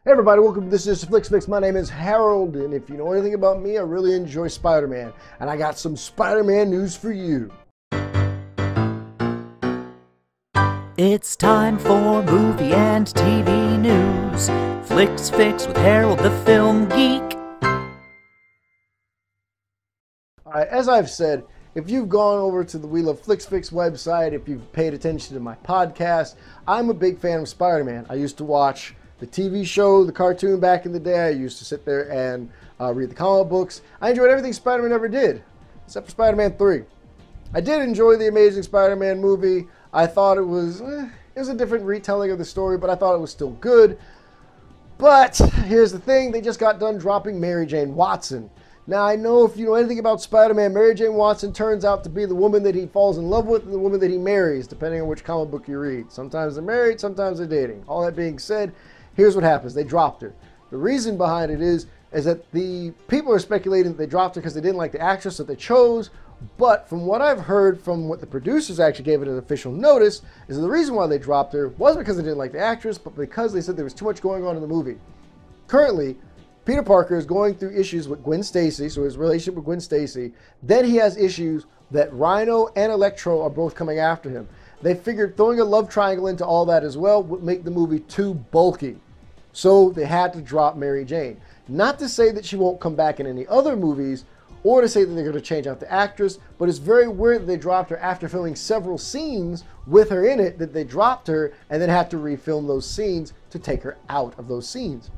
Hey everybody, welcome to This Is WeLoveFlixFix. My name is Harold, and if you know anything about me, I really enjoy Spider-Man, and I got some Spider-Man news for you. It's time for movie and TV news. Flix Fix with Harold the Film Geek. Alright, as I've said, if you've gone over to the WeLoveFlixFix website, if you've paid attention to my podcast, I'm a big fan of Spider-Man. I used to watch the TV show, the cartoon back in the day. I used to sit there and read the comic books. I enjoyed everything Spider-Man ever did, except for Spider-Man 3. I did enjoy the Amazing Spider-Man movie. I thought it was a different retelling of the story, but I thought it was still good. But here's the thing, they just got done dropping Mary Jane Watson. Now, I know if you know anything about Spider-Man, Mary Jane Watson turns out to be the woman that he falls in love with and the woman that he marries, depending on which comic book you read. Sometimes they're married, sometimes they're dating. All that being said, here's what happens. They dropped her. The reason behind it is that the people are speculating that they dropped her because they didn't like the actress that they chose. But from what I've heard from what the producers actually gave it an official notice, is that the reason why they dropped her wasn't because they didn't like the actress, but because they said there was too much going on in the movie. Currently, Peter Parker is going through issues with Gwen Stacy, so his relationship with Gwen Stacy. Then he has issues that Rhino and Electro are both coming after him. They figured throwing a love triangle into all that as well would make the movie too bulky. So they had to drop Mary Jane. Not to say that she won't come back in any other movies, or to say that they're going to change out the actress, but it's very weird that they dropped her after filming several scenes with her in it, that they dropped her and then had to refilm those scenes to take her out of those scenes.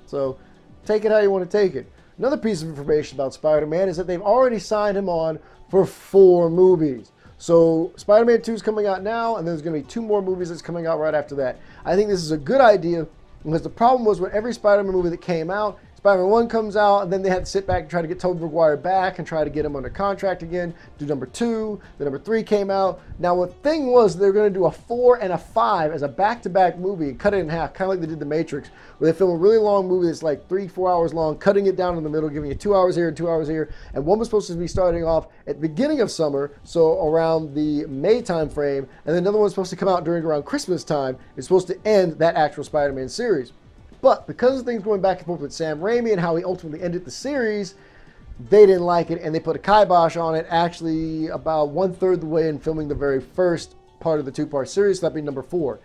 So take it how you want to take it. Another piece of information about Spider-Man is that they've already signed him on for 4 movies. So Spider-Man 2 is coming out now, and there's going to be 2 more movies that's coming out right after that. I think this is a good idea, because the problem was with every Spider-Man movie that came out, Spider-Man 1 comes out, and then they had to sit back and try to get Tobey Maguire back and try to get him under contract again, do number 2, then number 3 came out. Now, what the thing was, they were going to do a 4 and a 5 as a back-to-back movie and cut it in half, kind of like they did The Matrix, where they film a really long movie that's like 3-4 hours long, cutting it down in the middle, giving you 2 hours here and 2 hours here, and one was supposed to be starting off at the beginning of summer, so around the May time frame, and then another one's supposed to come out during around Christmas time. It's supposed to end that actual Spider-Man series. But because of things going back and forth with Sam Raimi and how he ultimately ended the series, they didn't like it and they put a kibosh on it actually about 1/3 of the way in filming the very first part of the 2-part series, so that'd be number 4.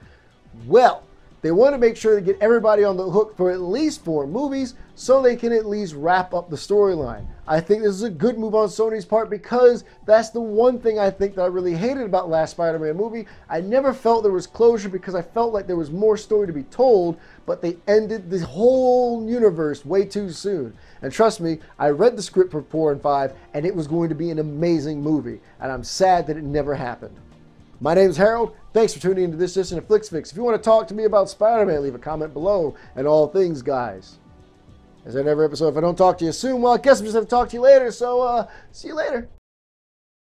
Well, they want to make sure they get everybody on the hook for at least 4 movies so they can at least wrap up the storyline. I think this is a good move on Sony's part because that's the one thing I think that I really hated about last Spider-Man movie. I never felt there was closure because I felt like there was more story to be told, but they ended the whole universe way too soon. And trust me, I read the script for 4 and 5 and it was going to be an amazing movie, and I'm sad that it never happened. My name is Harold. Thanks for tuning into This Is WeLoveFlixFix. If you want to talk to me about Spider-Man, leave a comment below. And all things, guys. As in every episode, if I don't talk to you soon, well, I guess I'm just going to talk to you later. So, see you later.